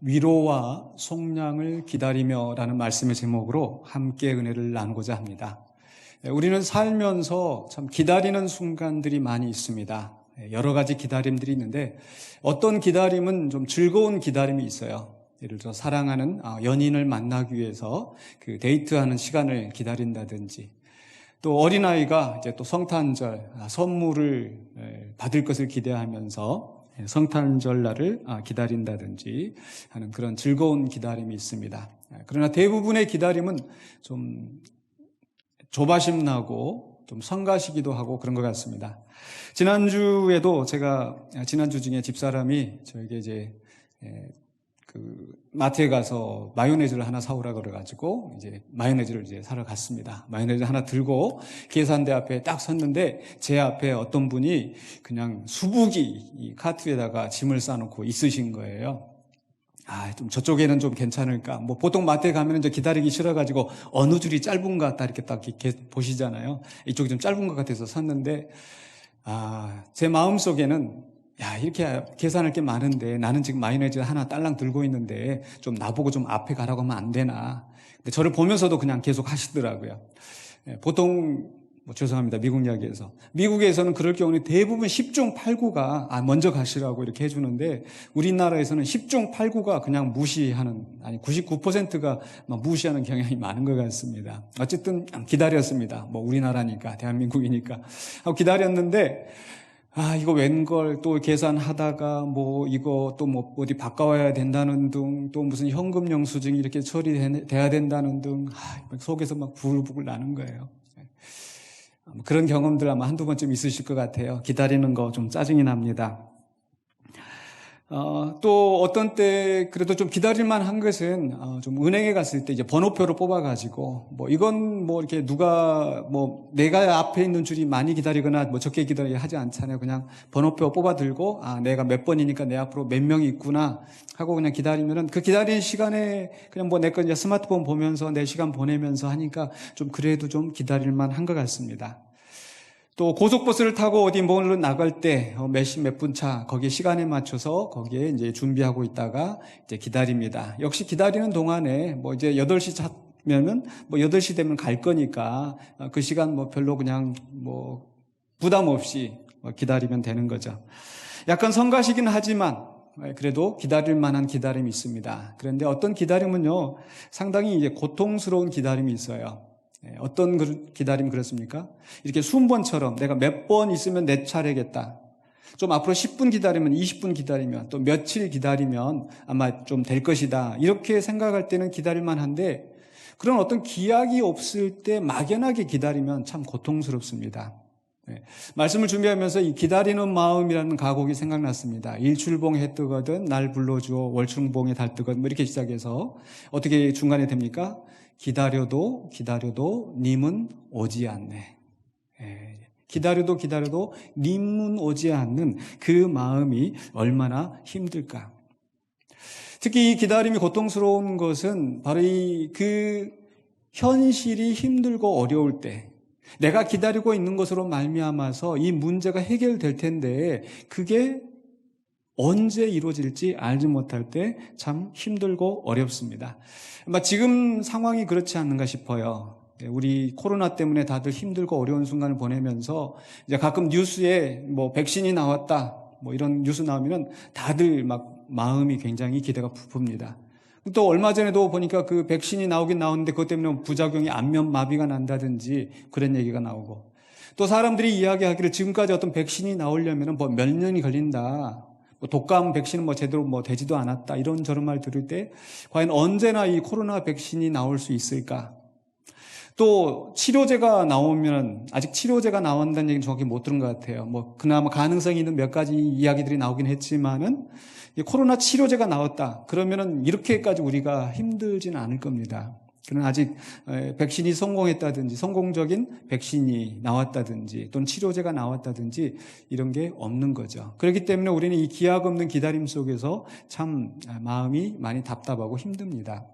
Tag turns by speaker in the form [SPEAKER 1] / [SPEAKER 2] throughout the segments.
[SPEAKER 1] 위로와 속량을 기다리며라는 말씀의 제목으로 함께 은혜를 나누고자 합니다. 우리는 살면서 참 기다리는 순간들이 많이 있습니다. 여러 가지 기다림들이 있는데 어떤 기다림은 좀 즐거운 기다림이 있어요. 예를 들어 사랑하는 연인을 만나기 위해서 그 데이트하는 시간을 기다린다든지, 또 어린아이가 이제 또 성탄절 선물을 받을 것을 기대하면서 성탄절날을 기다린다든지 하는 그런 즐거운 기다림이 있습니다. 그러나 대부분의 기다림은 좀 조바심 나고 좀 성가시기도 하고 그런 것 같습니다. 지난주에도 지난주 중에 집사람이 저에게 이제 그 마트에 가서 마요네즈를 하나 사오라 그래가지고 이제 마요네즈를 이제 사러 갔습니다. 마요네즈 하나 들고 계산대 앞에 딱 섰는데 제 앞에 어떤 분이 그냥 수북이 이 카트에다가 짐을 싸놓고 있으신 거예요. 좀 저쪽에는 좀 괜찮을까? 뭐 보통 마트에 가면 이제 기다리기 싫어가지고 어느 줄이 짧은 것 같다 이렇게 딱 보시잖아요. 이쪽이 좀 짧은 것 같아서 섰는데 제 마음 속에는 이렇게 계산할 게 많은데 나는 지금 마요네즈 하나 딸랑 들고 있는데 좀 나보고 좀 앞에 가라고 하면 안 되나? 근데 저를 보면서도 그냥 계속 하시더라고요. 보통 죄송합니다. 미국 이야기에서. 미국에서는 그럴 경우는 대부분 10중 8구가 먼저 가시라고 이렇게 해주는데 우리나라에서는 10중 8구가 그냥 무시하는, 99%가 무시하는 경향이 많은 것 같습니다. 어쨌든 기다렸습니다. 우리나라니까, 대한민국이니까. 하고 기다렸는데 이거 웬걸 또 계산하다가 이거 또 어디 바꿔와야 된다는 등, 또 무슨 현금 영수증이 이렇게 처리돼야 된다는 등, 속에서 막 부글부글 나는 거예요. 그런 경험들 아마 한두 번쯤 있으실 것 같아요. 기다리는 거 좀 짜증이 납니다. 또 어떤 때 그래도 좀 기다릴만 한 것은 좀 은행에 갔을 때 이제 번호표를 뽑아가지고 이건 이렇게 누가 내가 앞에 있는 줄이 많이 기다리거나 적게 기다리게 하지 않잖아요. 그냥 번호표 뽑아 들고 내가 몇 번이니까 내 앞으로 몇 명이 있구나 하고 그냥 기다리면은 그 기다리는 시간에 그냥 내 거 이제 스마트폰 보면서 내 시간 보내면서 하니까 좀 그래도 좀 기다릴만 한 것 같습니다. 또 고속버스를 타고 어디 멀리 나갈 때 몇 분 차 거기에 시간에 맞춰서 거기에 이제 준비하고 있다가 이제 기다립니다. 역시 기다리는 동안에 이제 8시 차면은 8시 되면 갈 거니까 그 시간 별로 그냥 부담 없이 기다리면 되는 거죠. 약간 성가시긴 하지만 그래도 기다릴 만한 기다림이 있습니다. 그런데 어떤 기다림은요 상당히 이제 고통스러운 기다림이 있어요. 어떤 기다림 그렇습니까? 이렇게 순번처럼 내가 몇 번 있으면 내 차례겠다. 좀 앞으로 10분 기다리면 20분 기다리면 또 며칠 기다리면 아마 좀 될 것이다. 이렇게 생각할 때는 기다릴만 한데 그런 어떤 기약이 없을 때 막연하게 기다리면 참 고통스럽습니다. 말씀을 준비하면서 이 기다리는 마음이라는 가곡이 생각났습니다. 일출봉 해 뜨거든 날 불러주어 월출봉에 달 뜨거든 이렇게 시작해서 어떻게 중간에 됩니까? 기다려도 님은 오지 않네. 기다려도 님은 오지 않는 그 마음이 얼마나 힘들까. 특히 이 기다림이 고통스러운 것은 바로 그 현실이 힘들고 어려울 때 내가 기다리고 있는 것으로 말미암아서 이 문제가 해결될 텐데 그게 언제 이루어질지 알지 못할 때 참 힘들고 어렵습니다. 지금 상황이 그렇지 않는가 싶어요. 우리 코로나 때문에 다들 힘들고 어려운 순간을 보내면서 이제 가끔 뉴스에 백신이 나왔다 이런 뉴스 나오면은 다들 마음이 굉장히 기대가 부푼니다. 또 얼마 전에도 보니까 그 백신이 나오긴 나오는데 그것 때문에 부작용이 안면마비가 난다든지 그런 얘기가 나오고 또 사람들이 이야기하기를 지금까지 어떤 백신이 나오려면 몇 년이 걸린다. 독감 백신은 제대로 되지도 않았다. 이런저런 말 들을 때 과연 언제나 이 코로나 백신이 나올 수 있을까? 또 치료제가 나오면 아직 치료제가 나온다는 얘기는 정확히 못 들은 것 같아요. 그나마 가능성이 있는 몇 가지 이야기들이 나오긴 했지만은 코로나 치료제가 나왔다. 그러면은 이렇게까지 우리가 힘들지는 않을 겁니다. 그러나 아직 백신이 성공했다든지 성공적인 백신이 나왔다든지 또는 치료제가 나왔다든지 이런 게 없는 거죠. 그렇기 때문에 우리는 이 기약 없는 기다림 속에서 참 마음이 많이 답답하고 힘듭니다.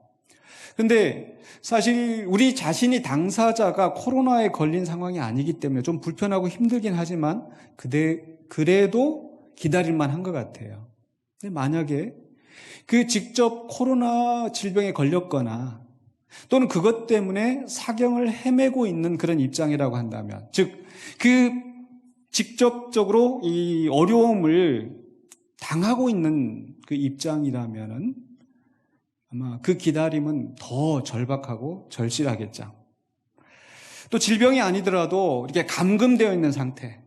[SPEAKER 1] 그런데 사실 우리 자신이 당사자가 코로나에 걸린 상황이 아니기 때문에 좀 불편하고 힘들긴 하지만 그래도 기다릴 만한 것 같아요. 근데 만약에 그 직접 코로나 질병에 걸렸거나 또는 그것 때문에 사경을 헤매고 있는 그런 입장이라고 한다면, 즉, 그 직접적으로 이 어려움을 당하고 있는 그 입장이라면은 아마 그 기다림은 더 절박하고 절실하겠죠. 또 질병이 아니더라도 이렇게 감금되어 있는 상태,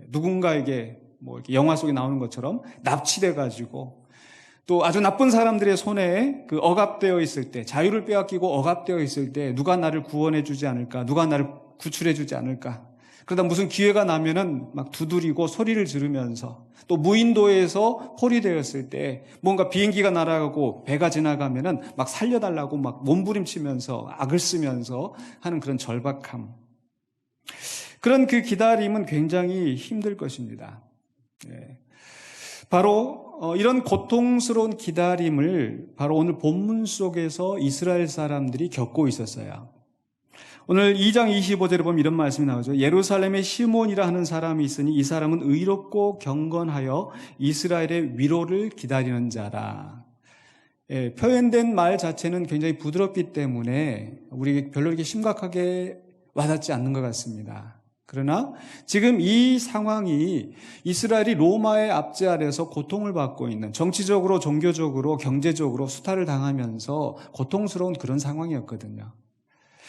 [SPEAKER 1] 누군가에게 뭐 이렇게 영화 속에 나오는 것처럼 납치돼 가지고 또 아주 나쁜 사람들의 손에 그 억압되어 있을 때, 자유를 빼앗기고 억압되어 있을 때 누가 나를 구원해 주지 않을까, 누가 나를 구출해 주지 않을까. 그러다 무슨 기회가 나면은 막 두드리고 소리를 지르면서, 또 무인도에서 포위되었을 때 뭔가 비행기가 날아가고 배가 지나가면은 막 살려달라고 막 몸부림치면서 악을 쓰면서 하는 그런 절박함. 그런 그 기다림은 굉장히 힘들 것입니다. 바로 이런 고통스러운 기다림을 바로 오늘 본문 속에서 이스라엘 사람들이 겪고 있었어요. 오늘 2장 25절에 보면 이런 말씀이 나오죠. 예루살렘에 시몬이라 하는 사람이 있으니 이 사람은 의롭고 경건하여 이스라엘의 위로를 기다리는 자라. 표현된 말 자체는 굉장히 부드럽기 때문에 우리에게 별로 이렇게 심각하게 와닿지 않는 것 같습니다. 그러나 지금 이 상황이 이스라엘이 로마의 압제 아래서 고통을 받고 있는, 정치적으로, 종교적으로, 경제적으로 수탈을 당하면서 고통스러운 그런 상황이었거든요.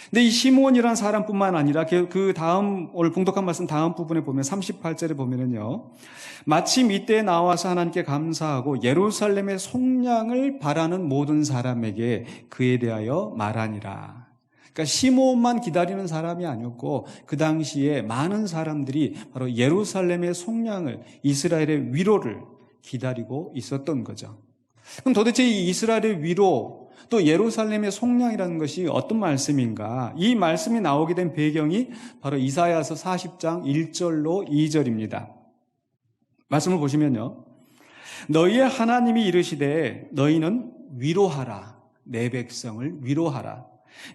[SPEAKER 1] 근데 이 시몬이라는 사람뿐만 아니라 그 다음, 오늘 봉독한 말씀 다음 부분에 보면 38절에 보면은요, 마침 이때 나와서 하나님께 감사하고 예루살렘의 속량을 바라는 모든 사람에게 그에 대하여 말하니라. 그러니까 시몬만 기다리는 사람이 아니었고 그 당시에 많은 사람들이 바로 예루살렘의 속량을, 이스라엘의 위로를 기다리고 있었던 거죠. 그럼 도대체 이 이스라엘의 위로, 또 예루살렘의 속량이라는 것이 어떤 말씀인가? 이 말씀이 나오게 된 배경이 바로 이사야서 40장 1절로 2절입니다. 말씀을 보시면요, 너희의 하나님이 이르시되 너희는 위로하라, 내 백성을 위로하라.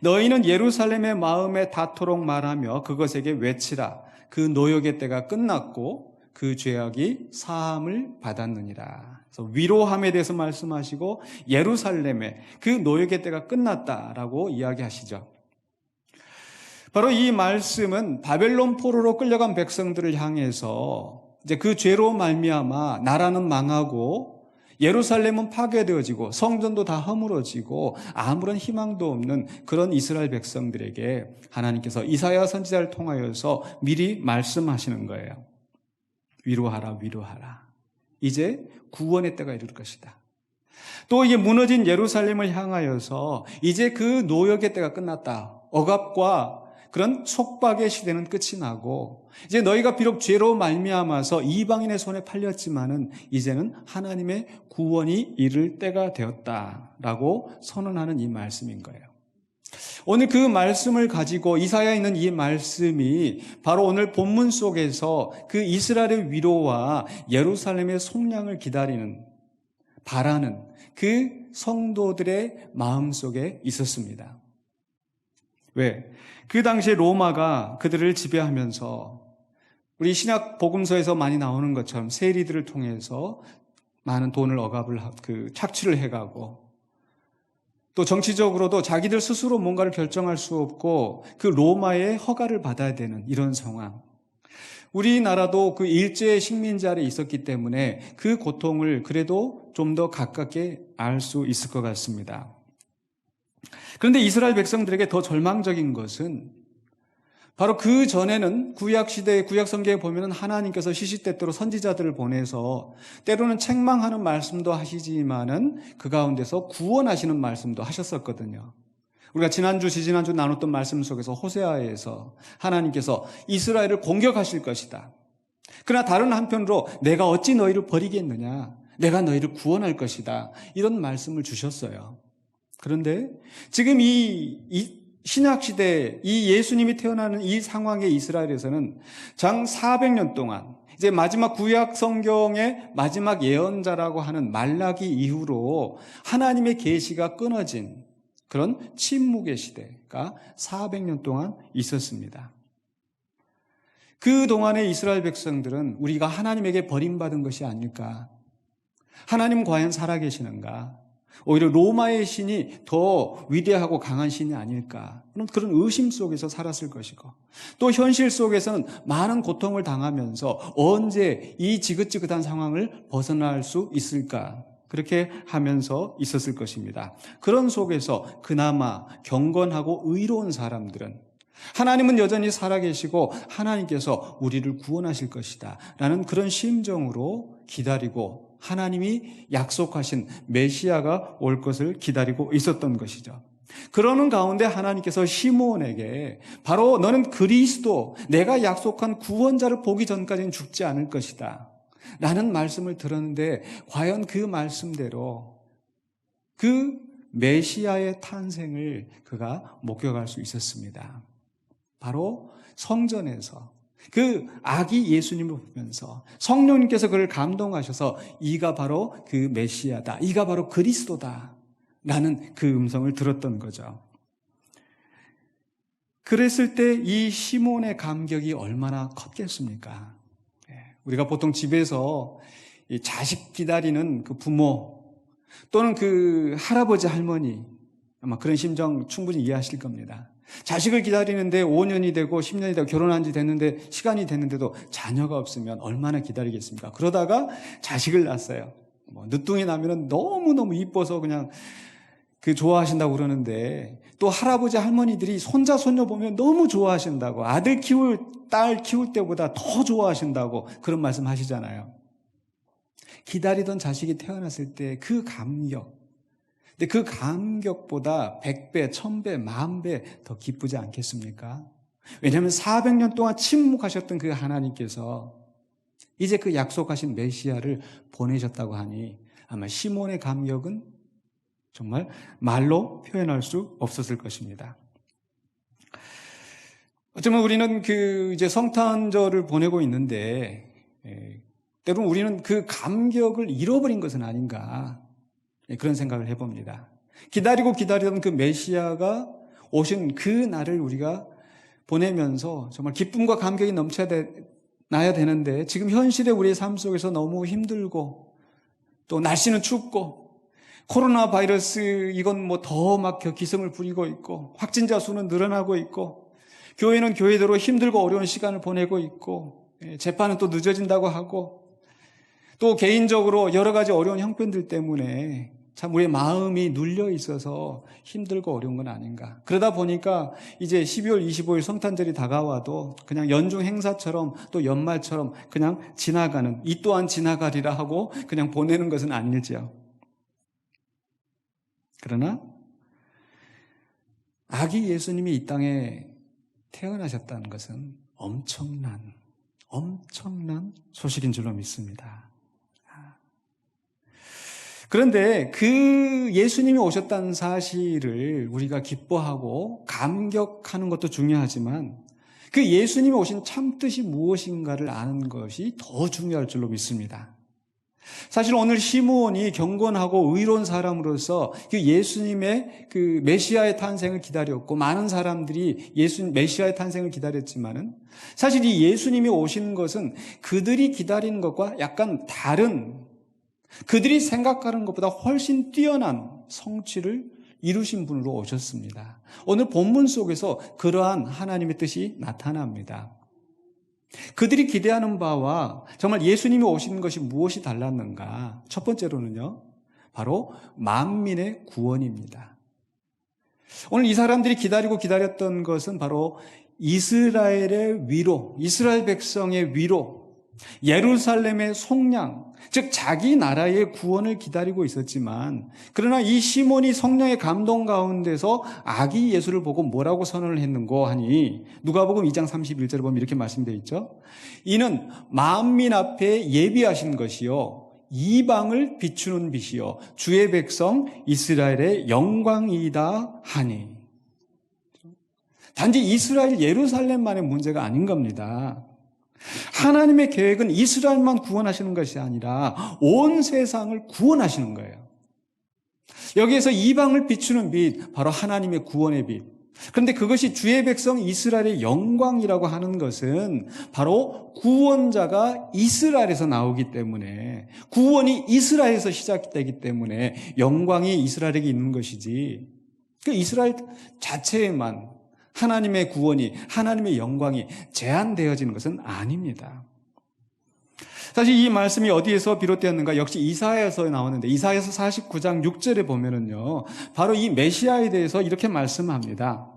[SPEAKER 1] 너희는 예루살렘의 마음에 닿도록 말하며 그것에게 외치라. 그 노역의 때가 끝났고 그 죄악이 사함을 받았느니라. 그래서 위로함에 대해서 말씀하시고 예루살렘의 그 노역의 때가 끝났다라고 이야기하시죠. 바로 이 말씀은 바벨론 포로로 끌려간 백성들을 향해서 이제 그 죄로 말미암아 나라는 망하고 예루살렘은 파괴되어지고 성전도 다 허물어지고 아무런 희망도 없는 그런 이스라엘 백성들에게 하나님께서 이사야 선지자를 통하여서 미리 말씀하시는 거예요. 위로하라, 위로하라. 이제 구원의 때가 이룰 것이다. 또 이게 무너진 예루살렘을 향하여서 이제 그 노역의 때가 끝났다. 억압과 그런 속박의 시대는 끝이 나고 이제 너희가 비록 죄로 말미암아서 이방인의 손에 팔렸지만은 이제는 하나님의 구원이 이를 때가 되었다라고 선언하는 이 말씀인 거예요. 오늘 그 말씀을 가지고 이사야에 있는 이 말씀이 바로 오늘 본문 속에서 그 이스라엘의 위로와 예루살렘의 속량을 기다리는, 바라는 그 성도들의 마음속에 있었습니다. 왜? 그 당시에 로마가 그들을 지배하면서 우리 신약 복음서에서 많이 나오는 것처럼 세리들을 통해서 많은 돈을 억압을 착취를 해가고 또 정치적으로도 자기들 스스로 뭔가를 결정할 수 없고 그 로마의 허가를 받아야 되는 이런 상황. 우리나라도 그 일제 식민지 아래 있었기 때문에 그 고통을 그래도 좀 더 가깝게 알 수 있을 것 같습니다. 그런데 이스라엘 백성들에게 더 절망적인 것은 바로 그 전에는 구약시대의 구약성경에 보면 하나님께서 시시때때로 선지자들을 보내서 때로는 책망하는 말씀도 하시지만은 그 가운데서 구원하시는 말씀도 하셨었거든요. 우리가 지난주 나눴던 말씀 속에서 호세아에서 하나님께서 이스라엘을 공격하실 것이다. 그러나 다른 한편으로 내가 어찌 너희를 버리겠느냐, 내가 너희를 구원할 것이다, 이런 말씀을 주셨어요. 그런데 지금 이 신약시대, 이 예수님이 태어나는 이 상황의 이스라엘에서는 장 400년 동안 이제 마지막 구약 성경의 마지막 예언자라고 하는 말라기 이후로 하나님의 계시가 끊어진 그런 침묵의 시대가 400년 동안 있었습니다. 그 동안의 이스라엘 백성들은 우리가 하나님에게 버림받은 것이 아닐까, 하나님 과연 살아계시는가? 오히려 로마의 신이 더 위대하고 강한 신이 아닐까? 그런 의심 속에서 살았을 것이고, 또 현실 속에서는 많은 고통을 당하면서 언제 이 지긋지긋한 상황을 벗어날 수 있을까? 그렇게 하면서 있었을 것입니다. 그런 속에서 그나마 경건하고 의로운 사람들은 하나님은 여전히 살아계시고 하나님께서 우리를 구원하실 것이다 라는 그런 심정으로 기다리고 하나님이 약속하신 메시아가 올 것을 기다리고 있었던 것이죠. 그러는 가운데 하나님께서 시므온에게 바로 너는 그리스도, 내가 약속한 구원자를 보기 전까지는 죽지 않을 것이다 라는 말씀을 들었는데, 과연 그 말씀대로 그 메시아의 탄생을 그가 목격할 수 있었습니다. 바로 성전에서 그 아기 예수님을 보면서 성령님께서 그를 감동하셔서 이가 바로 그 메시아다, 이가 바로 그리스도다 라는 그 음성을 들었던 거죠. 그랬을 때 이 시몬의 감격이 얼마나 컸겠습니까? 우리가 보통 집에서 자식 기다리는 그 부모 또는 그 할아버지 할머니, 아마 그런 심정 충분히 이해하실 겁니다. 자식을 기다리는데 5년이 되고 10년이 되고 결혼한 지 됐는데, 시간이 됐는데도 자녀가 없으면 얼마나 기다리겠습니까? 그러다가 자식을 낳았어요. 늦둥이 나면은 너무너무 이뻐서 그냥 그 좋아하신다고 그러는데, 또 할아버지 할머니들이 손자 손녀 보면 너무 좋아하신다고, 아들 키울 딸 키울 때보다 더 좋아하신다고 그런 말씀 하시잖아요. 기다리던 자식이 태어났을 때 그 감격, 근데 그 감격보다 100배, 1000배, 10,000배 더 기쁘지 않겠습니까? 왜냐하면 400년 동안 침묵하셨던 그 하나님께서 이제 그 약속하신 메시아를 보내셨다고 하니 아마 시몬의 감격은 정말 말로 표현할 수 없었을 것입니다. 어쩌면 우리는 이제 성탄절을 보내고 있는데, 때로는 우리는 그 감격을 잃어버린 것은 아닌가, 그런 생각을 해봅니다. 기다리고 기다리던 그 메시아가 오신 그 날을 우리가 보내면서 정말 기쁨과 감격이 나야 되는데, 지금 현실의 우리의 삶 속에서 너무 힘들고, 또 날씨는 춥고, 코로나 바이러스 이건 더 막 기승을 부리고 있고, 확진자 수는 늘어나고 있고, 교회는 교회대로 힘들고 어려운 시간을 보내고 있고, 재판은 또 늦어진다고 하고, 또 개인적으로 여러 가지 어려운 형편들 때문에 참 우리의 마음이 눌려 있어서 힘들고 어려운 건 아닌가. 그러다 보니까 이제 12월 25일 성탄절이 다가와도 그냥 연중 행사처럼 또 연말처럼 그냥 지나가는, 이 또한 지나가리라 하고 그냥 보내는 것은 아닐지요. 그러나 아기 예수님이 이 땅에 태어나셨다는 것은 엄청난 소식인 줄로 믿습니다. 그런데 그 예수님이 오셨다는 사실을 우리가 기뻐하고 감격하는 것도 중요하지만, 그 예수님이 오신 참뜻이 무엇인가를 아는 것이 더 중요할 줄로 믿습니다. 사실 오늘 시므온이 경건하고 의로운 사람으로서 그 예수님의 그 메시아의 탄생을 기다렸고, 많은 사람들이 메시아의 탄생을 기다렸지만은, 사실 이 예수님이 오신 것은 그들이 기다리는 것과 약간 다른, 그들이 생각하는 것보다 훨씬 뛰어난 성취를 이루신 분으로 오셨습니다. 오늘 본문 속에서 그러한 하나님의 뜻이 나타납니다. 그들이 기대하는 바와 정말 예수님이 오신 것이 무엇이 달랐는가? 첫 번째로는요, 바로 만민의 구원입니다. 오늘 이 사람들이 기다렸던 것은 바로 이스라엘의 위로, 이스라엘 백성의 위로, 예루살렘의 속량, 즉 자기 나라의 구원을 기다리고 있었지만, 그러나 이 시몬이 성령의 감동 가운데서 아기 예수를 보고 뭐라고 선언을 했는고 하니, 누가복음 2장 31절에 보면 이렇게 말씀되어 있죠. 이는 만민 앞에 예비하신 것이요 이방을 비추는 빛이요 주의 백성 이스라엘의 영광이다 하니. 단지 이스라엘 예루살렘만의 문제가 아닌 겁니다. 하나님의 계획은 이스라엘만 구원하시는 것이 아니라 온 세상을 구원하시는 거예요. 여기에서 이방을 비추는 빛, 바로 하나님의 구원의 빛, 그런데 그것이 주의 백성 이스라엘의 영광이라고 하는 것은 바로 구원자가 이스라엘에서 나오기 때문에, 구원이 이스라엘에서 시작되기 때문에 영광이 이스라엘에게 있는 것이지, 그 이스라엘 자체에만 하나님의 구원이, 하나님의 영광이 제한되어지는 것은 아닙니다. 사실 이 말씀이 어디에서 비롯되었는가? 역시 이사야에서 나오는데, 이사야서 49장 6절에 보면은요, 바로 이 메시아에 대해서 이렇게 말씀합니다.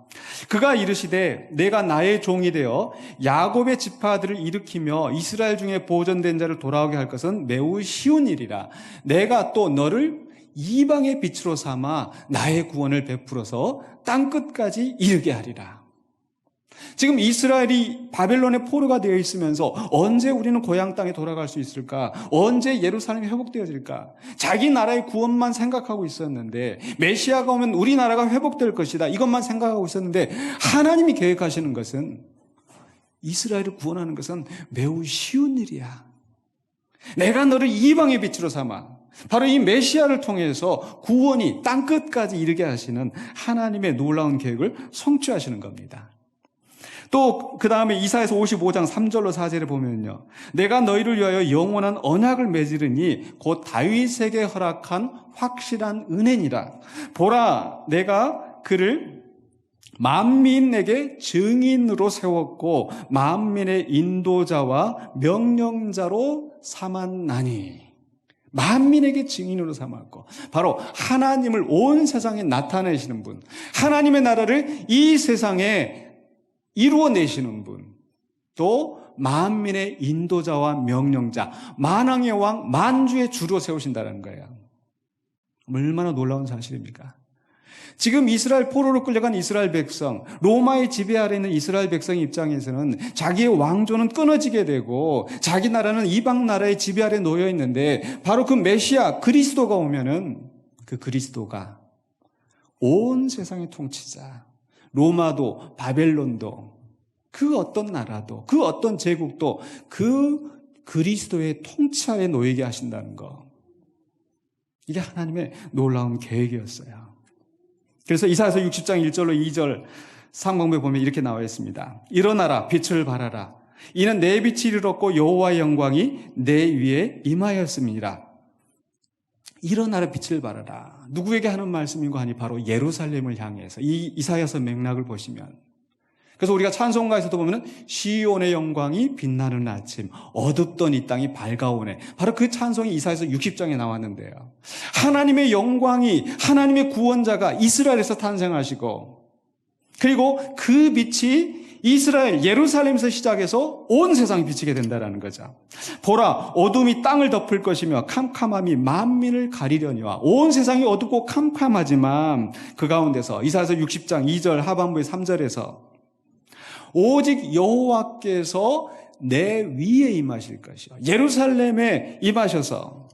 [SPEAKER 1] 그가 이르시되 내가 나의 종이 되어 야곱의 지파들을 일으키며 이스라엘 중에 보존된 자를 돌아오게 할 것은 매우 쉬운 일이라. 내가 또 너를 이방의 빛으로 삼아 나의 구원을 베풀어서 땅끝까지 이르게 하리라. 지금 이스라엘이 바벨론의 포로가 되어 있으면서 언제 우리는 고향 땅에 돌아갈 수 있을까? 언제 예루살렘이 회복되어질까? 자기 나라의 구원만 생각하고 있었는데, 메시아가 오면 우리나라가 회복될 것이다, 이것만 생각하고 있었는데, 하나님이 계획하시는 것은, 이스라엘을 구원하는 것은 매우 쉬운 일이야. 내가 너를 이방의 빛으로 삼아, 바로 이 메시아를 통해서 구원이 땅끝까지 이르게 하시는 하나님의 놀라운 계획을 성취하시는 겁니다. 또 그 다음에 이사야서 55장 3절로 4절에 보면요, 내가 너희를 위하여 영원한 언약을 맺으리니 곧 다윗에게 허락한 확실한 은혜니라. 보라, 내가 그를 만민에게 증인으로 세웠고 만민의 인도자와 명령자로 삼았나니. 만민에게 증인으로 삼았고, 바로 하나님을 온 세상에 나타내시는 분, 하나님의 나라를 이 세상에 이루어내시는 분, 또 만민의 인도자와 명령자, 만왕의 왕, 만주의 주로 세우신다는 거예요. 얼마나 놀라운 사실입니까? 지금 이스라엘 포로로 끌려간 이스라엘 백성, 로마의 지배 아래 있는 이스라엘 백성 입장에서는 자기의 왕조는 끊어지게 되고 자기 나라는 이방 나라의 지배 아래 놓여 있는데, 바로 그 메시아 그리스도가 오면은 그 그리스도가 온 세상의 통치자, 로마도 바벨론도 그 어떤 나라도 그 어떤 제국도 그 그리스도의 통치하에 놓이게 하신다는 것, 이게 하나님의 놀라운 계획이었어요. 그래서 이사야서 60장 1절로 2절 상반부에 보면 이렇게 나와 있습니다. 일어나라, 빛을 발하라. 이는 내 빛이 이르렀고 여호와의 영광이 내 위에 임하였음이니라. 일어나라, 빛을 발하라. 누구에게 하는 말씀인가 하니 바로 예루살렘을 향해서, 이 이사야서 맥락을 보시면, 그래서 우리가 찬송가에서도 보면 시온의 영광이 빛나는 아침, 어둡던 이 땅이 밝아오네, 바로 그 찬송이 이사야서 60장에 나왔는데요, 하나님의 영광이, 하나님의 구원자가 이스라엘에서 탄생하시고, 그리고 그 빛이 이스라엘 예루살렘에서 시작해서 온 세상에 비치게 된다는 거죠. 보라, 어둠이 땅을 덮을 것이며 캄캄함이 만민을 가리려니와. 온 세상이 어둡고 캄캄하지만 그 가운데서 이사야서 60장 2절 하반부의 3절에서 오직 여호와께서 내 위에 임하실 것이요, 예루살렘에 임하셔서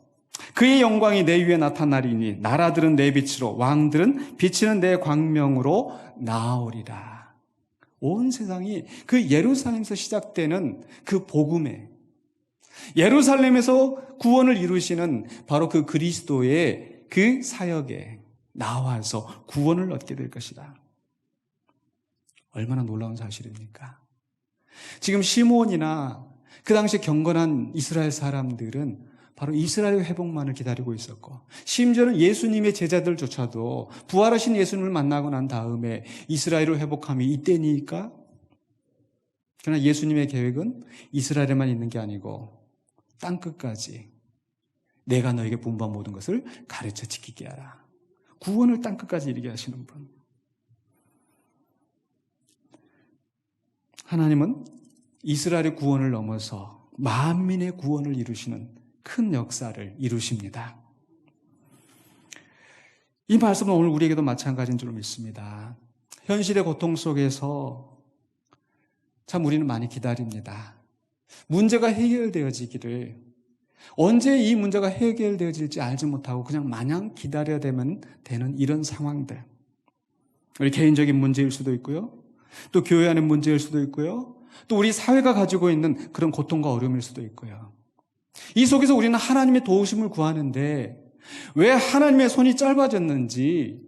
[SPEAKER 1] 그의 영광이 내 위에 나타나리니 나라들은 내 빛으로, 왕들은 비치는 내 광명으로 나오리라. 온 세상이 그 예루살렘에서 시작되는 그 복음에, 예루살렘에서 구원을 이루시는 바로 그 그리스도의 그 사역에 나와서 구원을 얻게 될 것이다. 얼마나 놀라운 사실입니까? 지금 시므온이나 그 당시 경건한 이스라엘 사람들은 바로 이스라엘의 회복만을 기다리고 있었고, 심지어는 예수님의 제자들조차도 부활하신 예수님을 만나고 난 다음에 이스라엘을 회복함이 이때니까. 그러나 예수님의 계획은 이스라엘에만 있는 게 아니고 땅끝까지 내가 너에게 분부한 모든 것을 가르쳐 지키게 하라. 구원을 땅끝까지 이르게 하시는 분. 하나님은 이스라엘의 구원을 넘어서 만민의 구원을 이루시는 큰 역사를 이루십니다. 이 말씀은 오늘 우리에게도 마찬가지인 줄 믿습니다. 현실의 고통 속에서 참 우리는 많이 기다립니다. 문제가 해결되어지기를, 언제 이 문제가 해결되어질지 알지 못하고 그냥 마냥 기다려야 되는 이런 상황들. 우리 개인적인 문제일 수도 있고요, 또 교회 안의 문제일 수도 있고요, 또 우리 사회가 가지고 있는 그런 고통과 어려움일 수도 있고요. 이 속에서 우리는 하나님의 도우심을 구하는데 왜 하나님의 손이 짧아졌는지,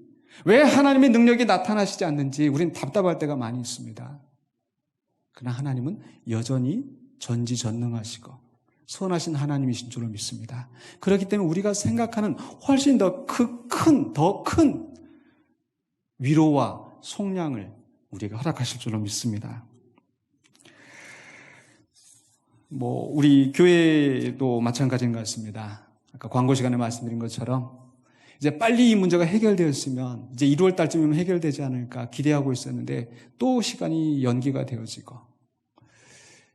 [SPEAKER 1] 왜 하나님의 능력이 나타나시지 않는지 우리는 답답할 때가 많이 있습니다. 그러나 하나님은 여전히 전지전능하시고 선하신 하나님이신 줄로 믿습니다. 그렇기 때문에 우리가 생각하는 훨씬 더 큰 위로와 속량을 우리가 허락하실 줄로 믿습니다. 우리 교회도 마찬가지인 것 같습니다. 아까 광고 시간에 말씀드린 것처럼 이제 빨리 이 문제가 해결되었으면 이제 1월 달쯤이면 해결되지 않을까 기대하고 있었는데 또 시간이 연기가 되어지고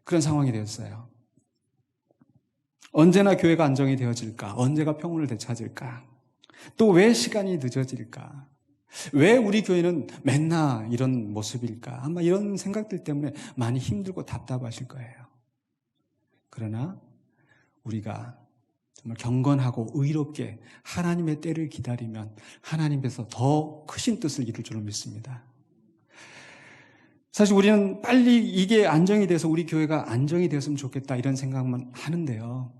[SPEAKER 1] 그런 상황이 되었어요. 언제나 교회가 안정이 되어질까? 언제가 평온을 되찾을까? 또 왜 시간이 늦어질까? 왜 우리 교회는 맨날 이런 모습일까? 아마 이런 생각들 때문에 많이 힘들고 답답하실 거예요. 그러나 우리가 정말 경건하고 의롭게 하나님의 때를 기다리면 하나님께서 더 크신 뜻을 이룰 줄로 믿습니다. 사실 우리는 빨리 이게 안정이 돼서 우리 교회가 안정이 되었으면 좋겠다 이런 생각만 하는데요.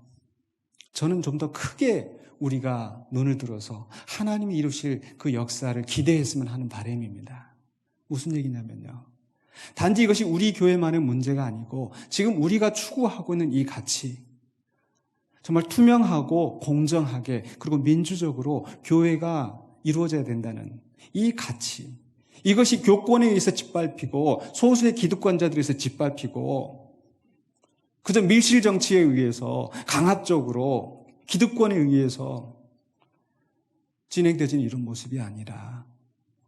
[SPEAKER 1] 저는 좀 더 크게 우리가 눈을 들어서 하나님이 이루실 그 역사를 기대했으면 하는 바람입니다. 무슨 얘기냐면요. 단지 이것이 우리 교회만의 문제가 아니고 지금 우리가 추구하고 있는 이 가치, 정말 투명하고 공정하게 그리고 민주적으로 교회가 이루어져야 된다는 이 가치, 이것이 교권에 의해서 짓밟히고 소수의 기득권자들에 의해서 짓밟히고 그저 밀실 정치에 의해서 강압적으로 기득권에 의해서 진행되지는 이런 모습이 아니라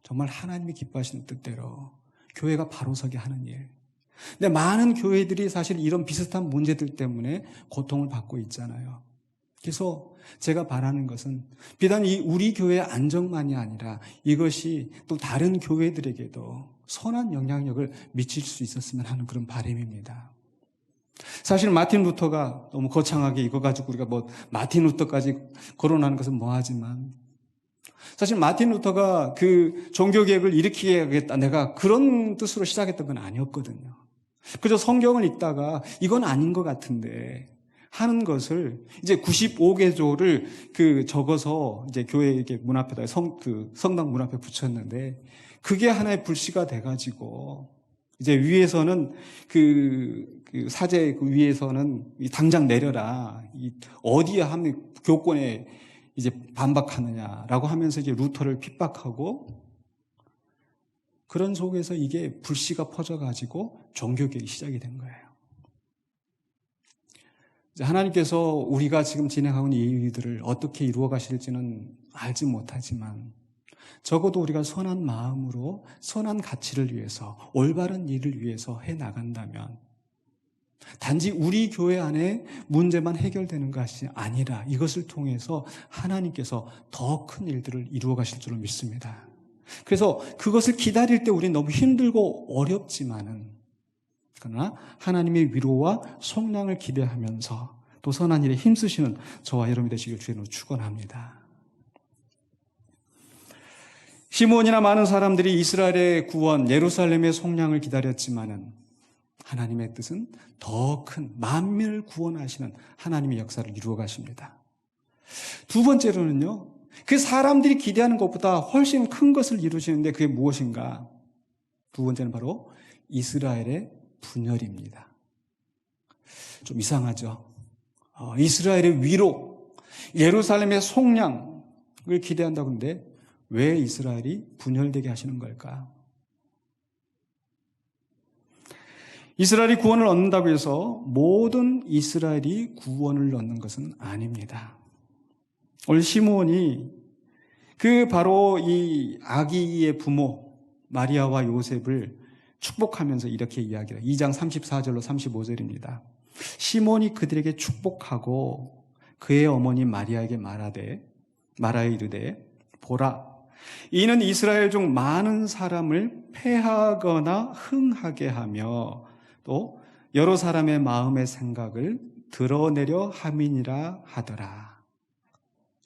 [SPEAKER 1] 정말 하나님이 기뻐하시는 뜻대로 교회가 바로 서게 하는 일. 근데 많은 교회들이 사실 이런 비슷한 문제들 때문에 고통을 받고 있잖아요. 그래서 제가 바라는 것은 비단 이 우리 교회의 안정만이 아니라 이것이 또 다른 교회들에게도 선한 영향력을 미칠 수 있었으면 하는 그런 바람입니다. 사실 마틴 루터가 너무 거창하게 이거 가지고 우리가 마틴 루터까지 거론하는 것은 뭐하지만 사실 마틴 루터가 그 종교개혁을 일으키겠다 내가 그런 뜻으로 시작했던 건 아니었거든요. 그저 성경을 읽다가 이건 아닌 것 같은데 하는 것을 이제 95개조를 적어서 이제 교회 문 앞에다 성당 문 앞에 붙였는데 그게 하나의 불씨가 돼가지고 이제 위에서는 사제 위에서는 당장 내려라. 어디에 하면 교권에 이제 반박하느냐라고 하면서 이제 루터를 핍박하고 그런 속에서 이게 불씨가 퍼져가지고 종교개혁이 시작이 된 거예요. 하나님께서 우리가 지금 진행하고 있는 이 일들을 어떻게 이루어 가실지는 알지 못하지만 적어도 우리가 선한 마음으로 선한 가치를 위해서 올바른 일을 위해서 해나간다면 단지 우리 교회 안에 문제만 해결되는 것이 아니라 이것을 통해서 하나님께서 더 큰 일들을 이루어 가실 줄로 믿습니다. 그래서 그것을 기다릴 때 우리는 너무 힘들고 어렵지만은 그러나 하나님의 위로와 속량을 기대하면서 또 선한 일에 힘쓰시는 저와 여러분이 되시길 주님으로 축원합니다. 시므온이나 많은 사람들이 이스라엘의 구원, 예루살렘의 속량을 기다렸지만은 하나님의 뜻은 더 큰 만민을 구원하시는 하나님의 역사를 이루어 가십니다. 두 번째로는요. 그 사람들이 기대하는 것보다 훨씬 큰 것을 이루시는데 그게 무엇인가? 두 번째는 바로 이스라엘의 분열입니다. 좀 이상하죠? 이스라엘의 위로, 예루살렘의 속량을 기대한다고 하는데 왜 이스라엘이 분열되게 하시는 걸까? 이스라엘이 구원을 얻는다고 해서 모든 이스라엘이 구원을 얻는 것은 아닙니다. 오늘 시므온이 바로 이 아기의 부모 마리아와 요셉을 축복하면서 이렇게 이야기해요. 2장 34절로 35절입니다. 시몬이 그들에게 축복하고 그의 어머니 마리아에게 말하여 이르되 보라 이는 이스라엘 중 많은 사람을 패하거나 흥하게 하며 또 여러 사람의 마음의 생각을 드러내려 함이니라 하더라.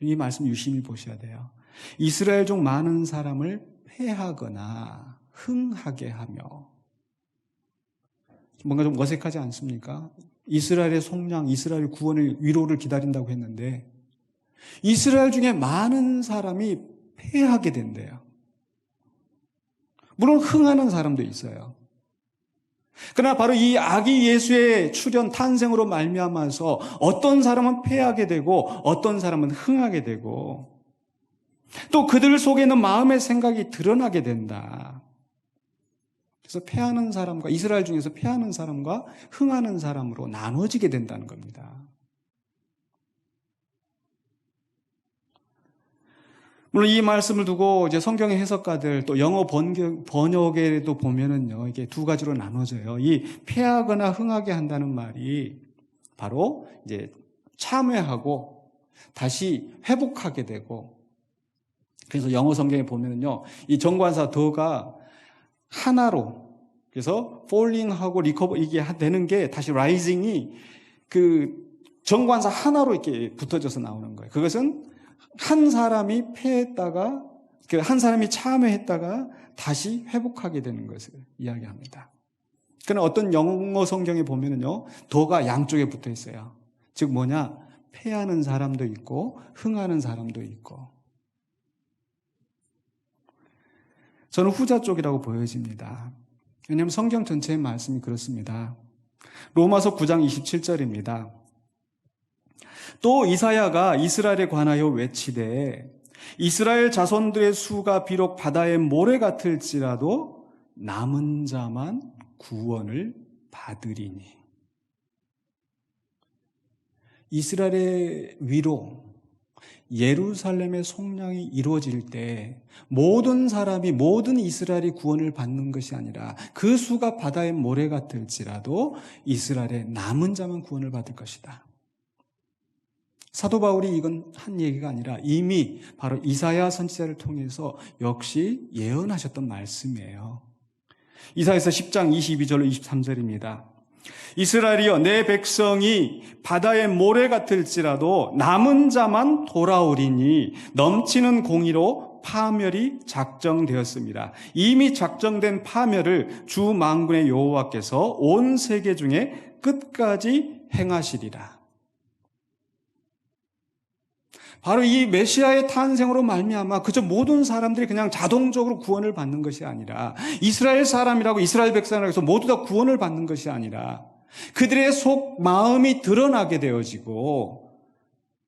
[SPEAKER 1] 이 말씀 유심히 보셔야 돼요. 이스라엘 중 많은 사람을 패하거나 흥하게 하며 뭔가 좀 어색하지 않습니까? 이스라엘의 속량, 이스라엘의 구원의 위로를 기다린다고 했는데 이스라엘 중에 많은 사람이 패하게 된대요. 물론 흥하는 사람도 있어요. 그러나 바로 이 아기 예수의 출현 탄생으로 말미암아서 어떤 사람은 패하게 되고 어떤 사람은 흥하게 되고 또 그들 속에는 마음의 생각이 드러나게 된다. 그래서 패하는 사람과 이스라엘 중에서 패하는 사람과 흥하는 사람으로 나눠지게 된다는 겁니다. 물론 이 말씀을 두고 이제 성경의 해석가들 또 영어 번역에도 보면은요, 이게 두 가지로 나눠져요. 이 패하거나 흥하게 한다는 말이 바로 이제 참회하고 다시 회복하게 되고, 그래서 영어 성경에 보면은요, 이 정관사 더가 하나로, 그래서 falling하고 recover 이게 되는 게 다시 rising이 그 정관사 하나로 이렇게 붙어져서 나오는 거예요. 그것은 한 사람이 패했다가, 한 사람이 참회했다가 다시 회복하게 되는 것을 이야기합니다. 그러나 어떤 영어 성경에 보면은요, 더가 양쪽에 붙어 있어요. 즉 뭐냐? 패하는 사람도 있고, 흥하는 사람도 있고. 저는 후자 쪽이라고 보여집니다. 왜냐하면 성경 전체의 말씀이 그렇습니다. 로마서 9장 27절입니다. 또 이사야가 이스라엘에 관하여 외치되 이스라엘 자손들의 수가 비록 바다의 모래 같을지라도 남은 자만 구원을 받으리니. 이스라엘의 위로 예루살렘의 속량이 이루어질 때 모든 사람이 모든 이스라엘이 구원을 받는 것이 아니라 그 수가 바다의 모래 같을지라도 이스라엘의 남은 자만 구원을 받을 것이다. 사도 바울이 이건 한 얘기가 아니라 이미 바로 이사야 선지자를 통해서 역시 예언하셨던 말씀이에요. 이사야서 10장 22절로 23절입니다. 이스라엘이여 내 백성이 바다의 모래 같을지라도 남은 자만 돌아오리니 넘치는 공의로 파멸이 작정되었습니다. 이미 작정된 파멸을 주 만군의 여호와께서 온 세계 중에 끝까지 행하시리라. 바로 이 메시아의 탄생으로 말미암아 그저 모든 사람들이 그냥 자동적으로 구원을 받는 것이 아니라 이스라엘 사람이라고 이스라엘 백성이라고 해서 모두 다 구원을 받는 것이 아니라 그들의 속 마음이 드러나게 되어지고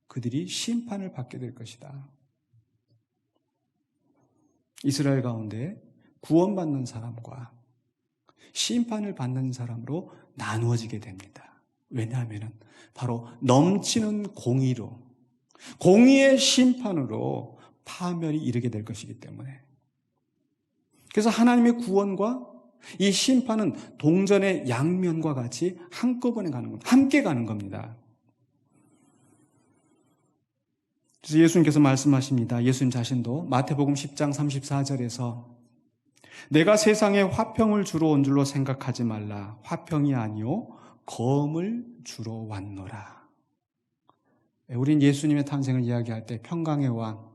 [SPEAKER 1] 그들이 심판을 받게 될 것이다. 이스라엘 가운데 구원받는 사람과 심판을 받는 사람으로 나누어지게 됩니다. 왜냐하면 바로 넘치는 공의로 공의의 심판으로 파멸이 이르게 될 것이기 때문에. 그래서 하나님의 구원과 이 심판은 동전의 양면과 같이 한꺼번에 가는 겁니다. 함께 가는 겁니다. 그래서 예수님께서 말씀하십니다. 예수님 자신도 마태복음 10장 34절에서 내가 세상에 화평을 주러 온 줄로 생각하지 말라. 화평이 아니요 검을 주러 왔노라. 우린 예수님의 탄생을 이야기할 때 평강의 왕,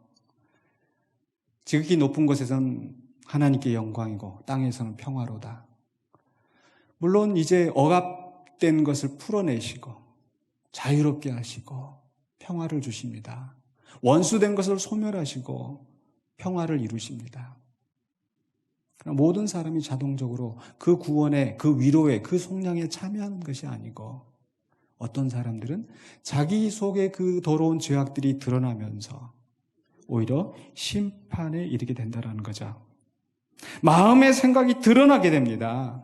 [SPEAKER 1] 지극히 높은 곳에서는 하나님께 영광이고 땅에서는 평화로다. 물론 이제 억압된 것을 풀어내시고 자유롭게 하시고 평화를 주십니다. 원수된 것을 소멸하시고 평화를 이루십니다. 그러나 모든 사람이 자동적으로 그 구원에, 그 위로에, 그 속량에 참여하는 것이 아니고 어떤 사람들은 자기 속에 그 더러운 죄악들이 드러나면서 오히려 심판에 이르게 된다는 거죠. 마음의 생각이 드러나게 됩니다.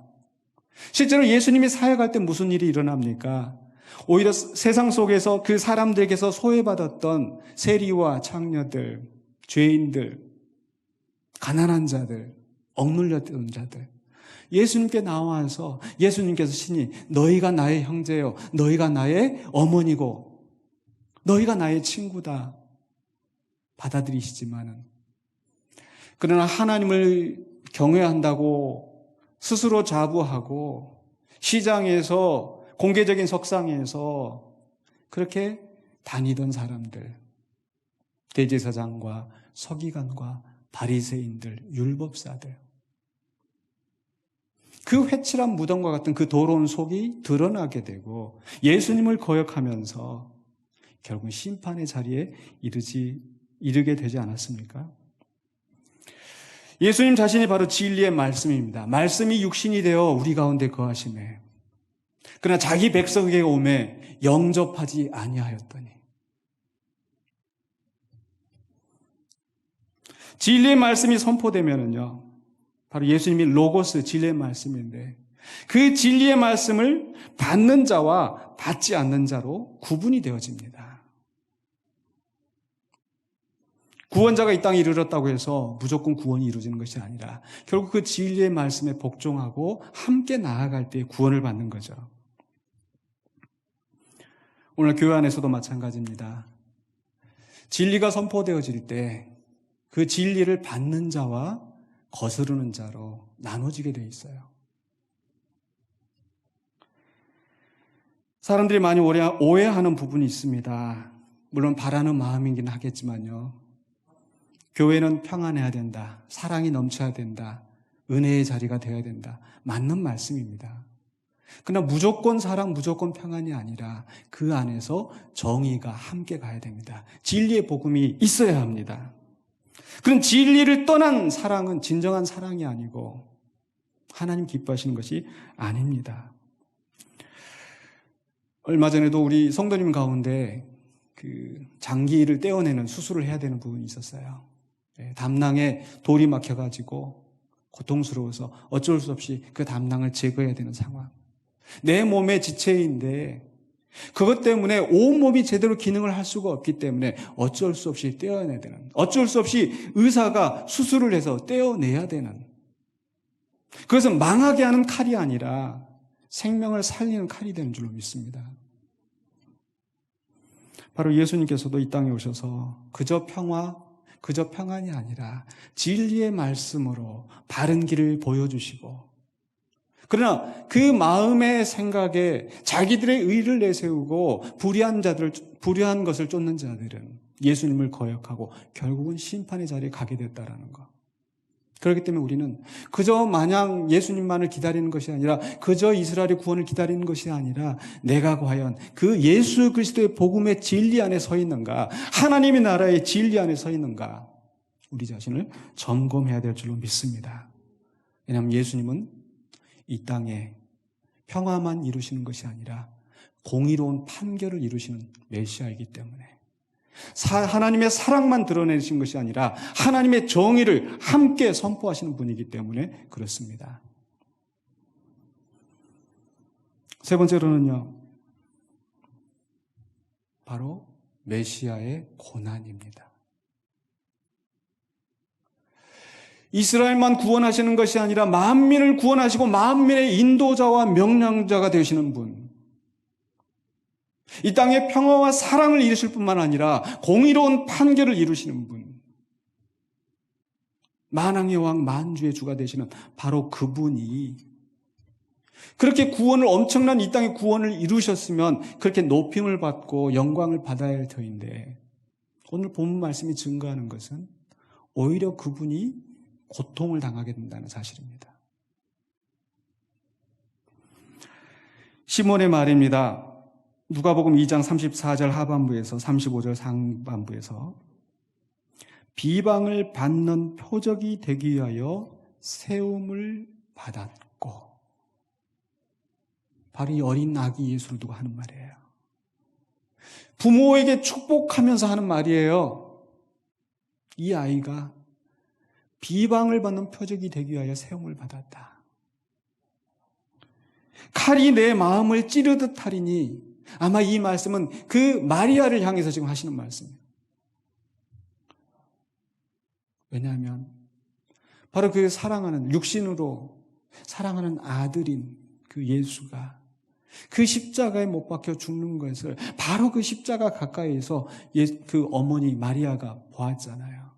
[SPEAKER 1] 실제로 예수님이 사역할 때 무슨 일이 일어납니까? 오히려 세상 속에서 그 사람들에게서 소외받았던 세리와 창녀들, 죄인들, 가난한 자들, 억눌렸던 자들, 예수님께 나와서 예수님께서 신이 너희가 나의 형제요, 너희가 나의 어머니고 너희가 나의 친구다 받아들이시지만은, 그러나 하나님을 경외한다고 스스로 자부하고 시장에서 공개적인 석상에서 그렇게 다니던 사람들, 대제사장과 서기관과 바리새인들, 율법사들, 그 회칠한 무덤과 같은 그 더러운 속이 드러나게 되고 예수님을 거역하면서 결국 심판의 자리에 이르게 되지 않았습니까? 예수님 자신이 바로 진리의 말씀입니다. 말씀이 육신이 되어 우리 가운데 거하시네. 그러나 자기 백성에게 오매 영접하지 아니하였더니. 진리의 말씀이 선포되면은요, 바로 예수님이 로고스 진리의 말씀인데 그 진리의 말씀을 받는 자와 받지 않는 자로 구분이 되어집니다. 구원자가 이 땅에 이르렀다고 해서 무조건 구원이 이루어지는 것이 아니라 결국 그 진리의 말씀에 복종하고 함께 나아갈 때 구원을 받는 거죠. 오늘 교회 안에서도 마찬가지입니다. 진리가 선포되어질 때 그 진리를 받는 자와 거스르는 자로 나눠지게 되어 있어요. 사람들이 많이 오해하는 부분이 있습니다. 물론 바라는 마음이긴 하겠지만요. 교회는 평안해야 된다. 사랑이 넘쳐야 된다. 은혜의 자리가 되어야 된다. 맞는 말씀입니다. 그러나 무조건 사랑, 무조건 평안이 아니라 그 안에서 정의가 함께 가야 됩니다. 진리의 복음이 있어야 합니다. 그런 진리를 떠난 사랑은 진정한 사랑이 아니고 하나님 기뻐하시는 것이 아닙니다. 얼마 전에도 우리 성도님 가운데 그 장기를 떼어내는 수술을 해야 되는 부분이 있었어요. 담낭에 돌이 막혀가지고 고통스러워서 어쩔 수 없이 그 담낭을 제거해야 되는 상황. 내 몸의 지체인데 그것 때문에 온몸이 제대로 기능을 할 수가 없기 때문에 어쩔 수 없이 떼어내야 되는, 어쩔 수 없이 의사가 수술을 해서 떼어내야 되는, 그것은 망하게 하는 칼이 아니라 생명을 살리는 칼이 되는 줄로 믿습니다. 바로 예수님께서도 이 땅에 오셔서 그저 평화, 그저 평안이 아니라 진리의 말씀으로 바른 길을 보여주시고, 그러나 그 마음의 생각에 자기들의 의를 내세우고 불의한 것을 쫓는 자들은 예수님을 거역하고 결국은 심판의 자리에 가게 됐다라는 것. 그렇기 때문에 우리는 그저 마냥 예수님만을 기다리는 것이 아니라, 그저 이스라엘의 구원을 기다리는 것이 아니라, 내가 과연 그 예수 그리스도의 복음의 진리 안에 서 있는가, 하나님의 나라의 진리 안에 서 있는가, 우리 자신을 점검해야 될 줄로 믿습니다. 왜냐하면 예수님은 이 땅에 평화만 이루시는 것이 아니라 공의로운 판결을 이루시는 메시아이기 때문에, 하나님의 사랑만 드러내신 것이 아니라 하나님의 정의를 함께 선포하시는 분이기 때문에 그렇습니다. 세 번째로는요, 바로 메시아의 고난입니다. 이스라엘만 구원하시는 것이 아니라 만민을 구원하시고 만민의 인도자와 명령자가 되시는 분, 이 땅에 평화와 사랑을 이루실 뿐만 아니라 공의로운 판결을 이루시는 분, 만왕의 왕 만주의 주가 되시는 바로 그분이 그렇게 구원을, 엄청난 이 땅의 구원을 이루셨으면 그렇게 높임을 받고 영광을 받아야 할 터인데, 오늘 본문 말씀이 증거하는 것은 오히려 그분이 고통을 당하게 된다는 사실입니다. 시몬의 말입니다. 누가복음 2장 34절 하반부에서 35절 상반부에서 비방을 받는 표적이 되기 위하여 세움을 받았고, 바로 이 어린 아기 예수를 두고 하는 말이에요. 부모에게 축복하면서 하는 말이에요. 이 아이가 비방을 받는 표적이 되기 위하여 세움을 받았다. 칼이 내 마음을 찌르듯 하리니, 아마 이 말씀은 그 마리아를 향해서 지금 하시는 말씀이에요. 왜냐하면 바로 그 사랑하는, 육신으로 사랑하는 아들인 그 예수가 그 십자가에 못 박혀 죽는 것을 바로 그 십자가 가까이에서 그 어머니 마리아가 보았잖아요.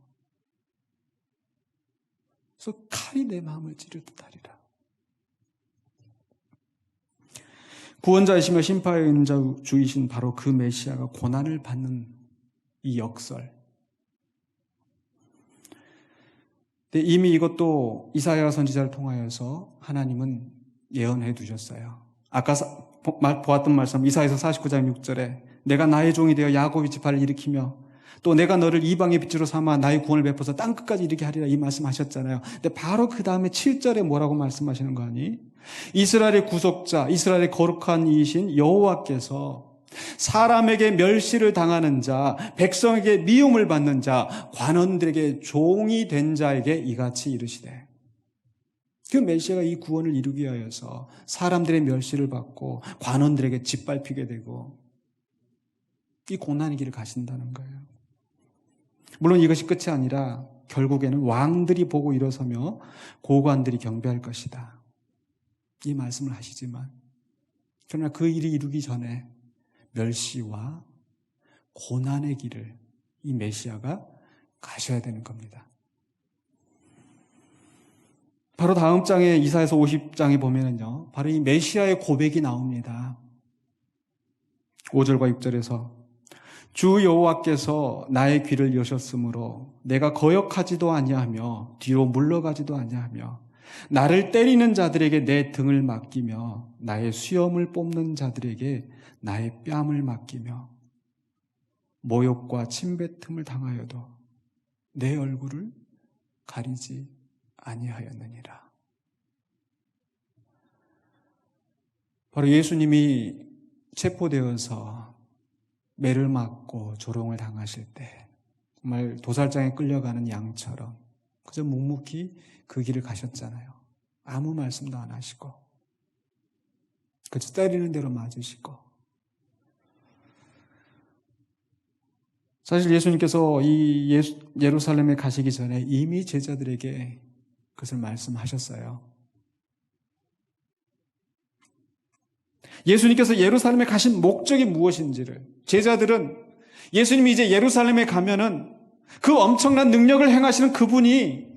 [SPEAKER 1] 그래서 칼이 내 마음을 찌르듯 하리라. 구원자이시며 심판의 주이신 바로 그 메시아가 고난을 받는 이 역설. 근데 이미 이것도 이사야 선지자를 통하여서 하나님은 예언해 두셨어요. 아까 보았던 말씀 이사야서 49장 6절에 내가 나의 종이 되어 야곱의 지파를 일으키며 또 내가 너를 이방의 빛으로 삼아 나의 구원을 베풀어서 땅끝까지 이르게 하리라 이 말씀하셨잖아요. 근데 바로 그 다음에 7절에 뭐라고 말씀하시는 거 아니? 이스라엘의 구속자, 이스라엘의 거룩한 이이신 여호와께서 사람에게 멸시를 당하는 자, 백성에게 미움을 받는 자, 관원들에게 종이 된 자에게 이같이 이르시되, 그 메시아가 이 구원을 이루기 위하여서 사람들의 멸시를 받고 관원들에게 짓밟히게 되고 이 고난의 길을 가신다는 거예요. 물론 이것이 끝이 아니라 결국에는 왕들이 보고 일어서며 고관들이 경배할 것이다. 이 말씀을 하시지만 그러나 그 일이 이루기 전에 멸시와 고난의 길을 이 메시아가 가셔야 되는 겁니다. 바로 다음 장에 이사야서 50장에 보면은요, 바로 이 메시아의 고백이 나옵니다. 5절과 6절에서 주 여호와께서 나의 귀를 여셨으므로 내가 거역하지도 아니하며 뒤로 물러가지도 아니하며 나를 때리는 자들에게 내 등을 맡기며 나의 수염을 뽑는 자들에게 나의 뺨을 맡기며 모욕과 침뱉음을 당하여도 내 얼굴을 가리지 아니하였느니라. 바로 예수님이 체포되어서 매를 맞고 조롱을 당하실 때 정말 도살장에 끌려가는 양처럼 그저 묵묵히 그 길을 가셨잖아요. 아무 말씀도 안 하시고 그저 때리는 대로 맞으시고. 사실 예수님께서 이 예루살렘에 가시기 전에 이미 제자들에게 그것을 말씀하셨어요. 예수님께서 예루살렘에 가신 목적이 무엇인지를, 제자들은 예수님이 이제 예루살렘에 가면은 그 엄청난 능력을 행하시는 그분이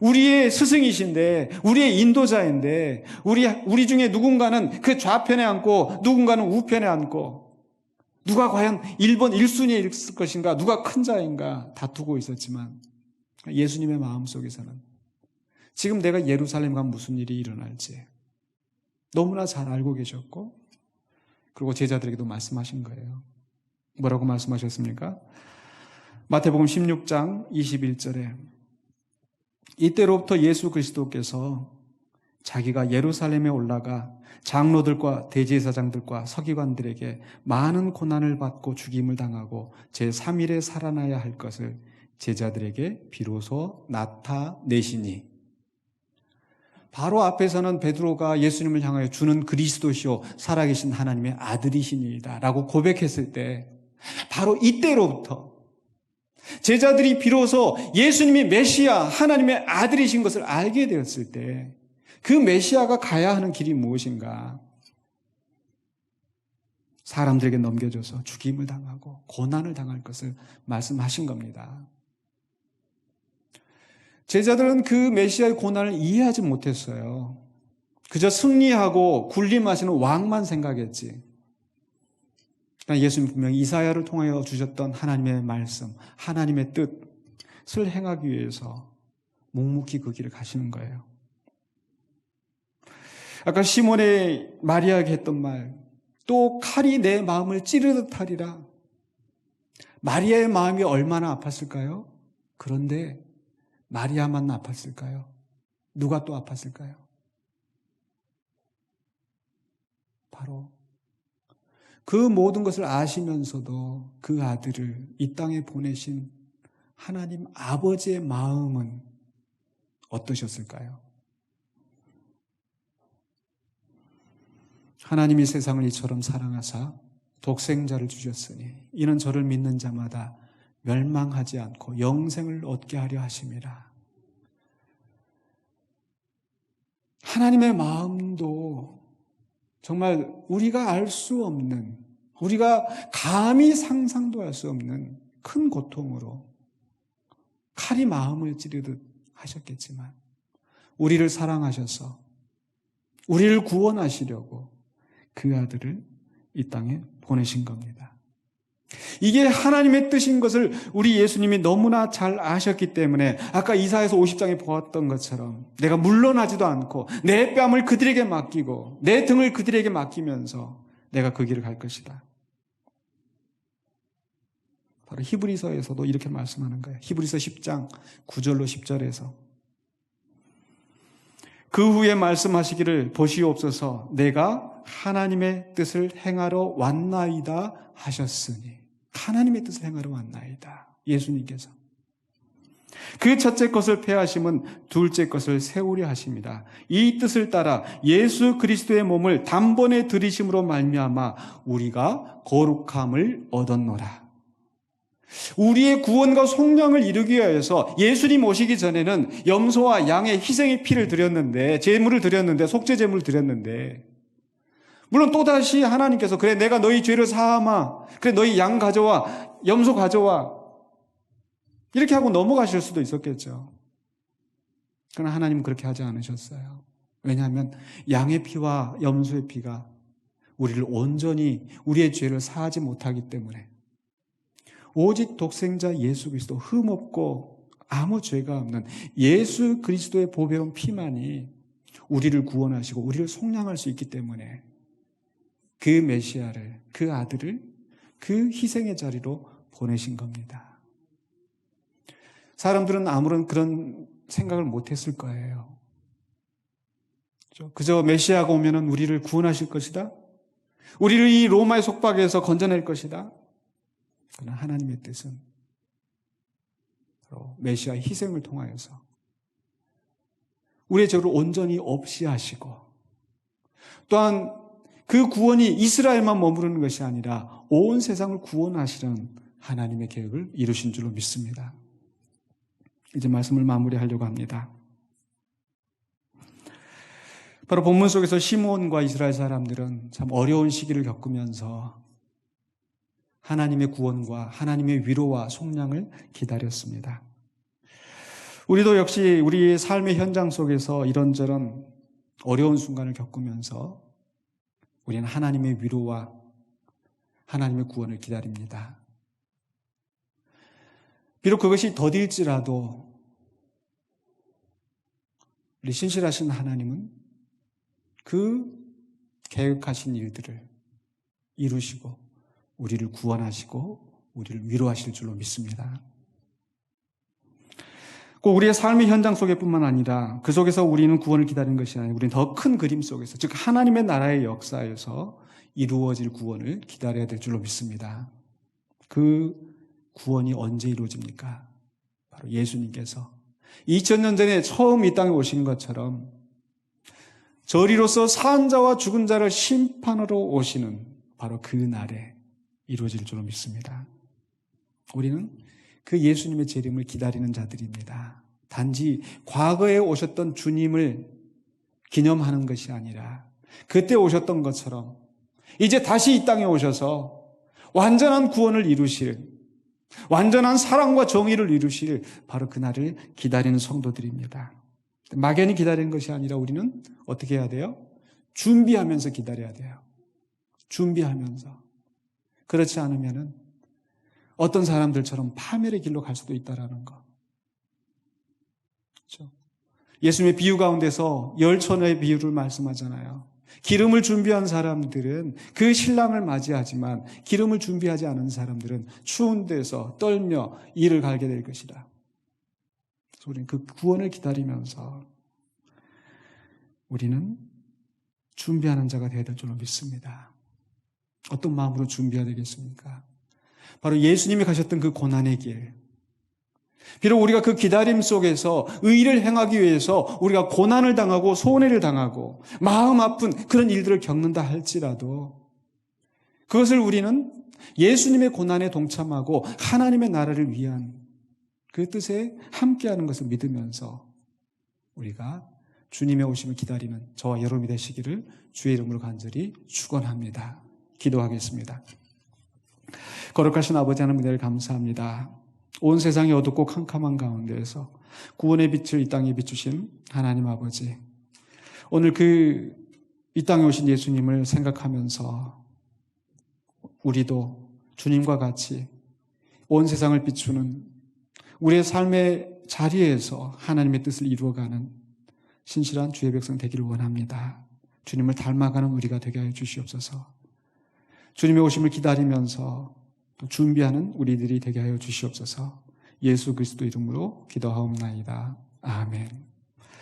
[SPEAKER 1] 우리의 스승이신데, 우리의 인도자인데, 우리 중에 누군가는 그 좌편에 앉고 누군가는 우편에 앉고 누가 과연 1번 1순위에 있을 것인가, 누가 큰 자인가 다투고 있었지만 예수님의 마음속에서는 지금 내가 예루살렘 가면 무슨 일이 일어날지 너무나 잘 알고 계셨고, 그리고 제자들에게도 말씀하신 거예요. 뭐라고 말씀하셨습니까? 마태복음 16장 21절에 이때로부터 예수 그리스도께서 자기가 예루살렘에 올라가 장로들과 대제사장들과 서기관들에게 많은 고난을 받고 죽임을 당하고 제3일에 살아나야 할 것을 제자들에게 비로소 나타내시니, 바로 앞에서는 베드로가 예수님을 향하여 주는 그리스도시요 살아계신 하나님의 아들이시니이다 라고 고백했을 때, 바로 이때로부터 제자들이 비로소 예수님이 메시아 하나님의 아들이신 것을 알게 되었을 때 그 메시아가 가야 하는 길이 무엇인가? 사람들에게 넘겨줘서 죽임을 당하고 고난을 당할 것을 말씀하신 겁니다. 제자들은 그 메시아의 고난을 이해하지 못했어요. 그저 승리하고 군림하시는 왕만 생각했지. 그러나 예수님 분명히 이사야를 통하여 주셨던 하나님의 말씀, 하나님의 뜻을 행하기 위해서 묵묵히 그 길을 가시는 거예요. 아까 시몬의 마리아에게 했던 말, 또 칼이 내 마음을 찌르듯 하리라. 마리아의 마음이 얼마나 아팠을까요? 그런데 마리아만 아팠을까요? 누가 또 아팠을까요? 바로 그 모든 것을 아시면서도 그 아들을 이 땅에 보내신 하나님 아버지의 마음은 어떠셨을까요? 하나님이 세상을 이처럼 사랑하사 독생자를 주셨으니 이는 저를 믿는 자마다 멸망하지 않고 영생을 얻게 하려 하심이라. 하나님의 마음도 정말 우리가 알 수 없는, 우리가 감히 상상도 할 수 없는 큰 고통으로 칼이 마음을 찌르듯 하셨겠지만 우리를 사랑하셔서 우리를 구원하시려고 그 아들을 이 땅에 보내신 겁니다. 이게 하나님의 뜻인 것을 우리 예수님이 너무나 잘 아셨기 때문에 아까 이사야서 50장에 보았던 것처럼 내가 물러나지도 않고 내 뺨을 그들에게 맡기고 내 등을 그들에게 맡기면서 내가 그 길을 갈 것이다. 바로 히브리서에서도 이렇게 말씀하는 거예요. 히브리서 10장 9절로 10절에서 그 후에 말씀하시기를 보시옵소서 내가 하나님의 뜻을 행하러 왔나이다 하셨으니 하나님의 뜻을 행하러 왔나이다. 예수님께서 그 첫째 것을 폐하심은 둘째 것을 세우려 하십니다. 이 뜻을 따라 예수 그리스도의 몸을 단번에 들이심으로 말미암아 우리가 거룩함을 얻었노라. 우리의 구원과 속량을 이루기 위해서 예수님 오시기 전에는 염소와 양의 희생의 피를 드렸는데, 제물을 드렸는데, 속죄 제물을 드렸는데, 물론 또다시 하나님께서 그래 내가 너희 죄를 사하마, 그래 너희 양 가져와, 염소 가져와, 이렇게 하고 넘어가실 수도 있었겠죠. 그러나 하나님은 그렇게 하지 않으셨어요. 왜냐하면 양의 피와 염소의 피가 우리를 온전히 우리의 죄를 사하지 못하기 때문에 오직 독생자 예수 그리스도 흠없고 아무 죄가 없는 예수 그리스도의 보배로운 피만이 우리를 구원하시고 우리를 속량할 수 있기 때문에 그 메시아를, 그 아들을 그 희생의 자리로 보내신 겁니다. 사람들은 아무런 그런 생각을 못했을 거예요. 그저 메시아가 오면 우리를 구원하실 것이다. 우리를 이 로마의 속박에서 건져낼 것이다. 그러나 하나님의 뜻은 바로 메시아의 희생을 통하여서 우리의 죄를 온전히 없이 하시고 또한 그 구원이 이스라엘만 머무르는 것이 아니라 온 세상을 구원하시는 하나님의 계획을 이루신 줄로 믿습니다. 이제 말씀을 마무리하려고 합니다. 바로 본문 속에서 시므온과 이스라엘 사람들은 참 어려운 시기를 겪으면서 하나님의 구원과 하나님의 위로와 속량을 기다렸습니다. 우리도 역시 우리의 삶의 현장 속에서 이런저런 어려운 순간을 겪으면서 우리는 하나님의 위로와 하나님의 구원을 기다립니다. 비록 그것이 더딜지라도 우리 신실하신 하나님은 그 계획하신 일들을 이루시고 우리를 구원하시고 우리를 위로하실 줄로 믿습니다. 꼭 우리의 삶의 현장 속에뿐만 아니라 그 속에서 우리는 구원을 기다리는 것이 아니라 우리는 더 큰 그림 속에서, 즉 하나님의 나라의 역사에서 이루어질 구원을 기다려야 될 줄로 믿습니다. 그 구원이 언제 이루어집니까? 바로 예수님께서 2000년 전에 처음 이 땅에 오신 것처럼 저리로서 산 자와 죽은 자를 심판하러 오시는 바로 그 날에 이루어질 줄로 믿습니다. 우리는 그 예수님의 재림을 기다리는 자들입니다. 단지 과거에 오셨던 주님을 기념하는 것이 아니라 그때 오셨던 것처럼 이제 다시 이 땅에 오셔서 완전한 구원을 이루실, 완전한 사랑과 정의를 이루실 바로 그날을 기다리는 성도들입니다. 막연히 기다리는 것이 아니라 우리는 어떻게 해야 돼요? 준비하면서 기다려야 돼요. 준비하면서. 그렇지 않으면은 어떤 사람들처럼 파멸의 길로 갈 수도 있다라는 거. 그렇죠? 예수님의 비유 가운데서 열처녀의 비유를 말씀하잖아요. 기름을 준비한 사람들은 그 신랑을 맞이하지만 기름을 준비하지 않은 사람들은 추운 데서 떨며 이를 갈게 될 것이다. 그래서 우리는 그 구원을 기다리면서 우리는 준비하는 자가 되어야 될 줄로 믿습니다. 어떤 마음으로 준비해야 되겠습니까? 바로 예수님이 가셨던 그 고난의 길. 비록 우리가 그 기다림 속에서 의를 행하기 위해서 우리가 고난을 당하고 손해를 당하고 마음 아픈 그런 일들을 겪는다 할지라도 그것을 우리는 예수님의 고난에 동참하고 하나님의 나라를 위한 그 뜻에 함께하는 것을 믿으면서 우리가 주님의 오심을 기다리는 저와 여러분이 되시기를 주의 이름으로 간절히 축원합니다. 기도하겠습니다. 거룩하신 아버지 하나님 은혜를 감사합니다. 온 세상이 어둡고 캄캄한 가운데에서 구원의 빛을 이 땅에 비추신 하나님 아버지, 오늘 이 땅에 오신 예수님을 생각하면서 우리도 주님과 같이 온 세상을 비추는 우리의 삶의 자리에서 하나님의 뜻을 이루어가는 신실한 주의 백성 되기를 원합니다. 주님을 닮아가는 우리가 되게 하여 주시옵소서. 주님의 오심을 기다리면서 또 준비하는 우리들이 되게 하여 주시옵소서. 예수 그리스도 이름으로 기도하옵나이다. 아멘.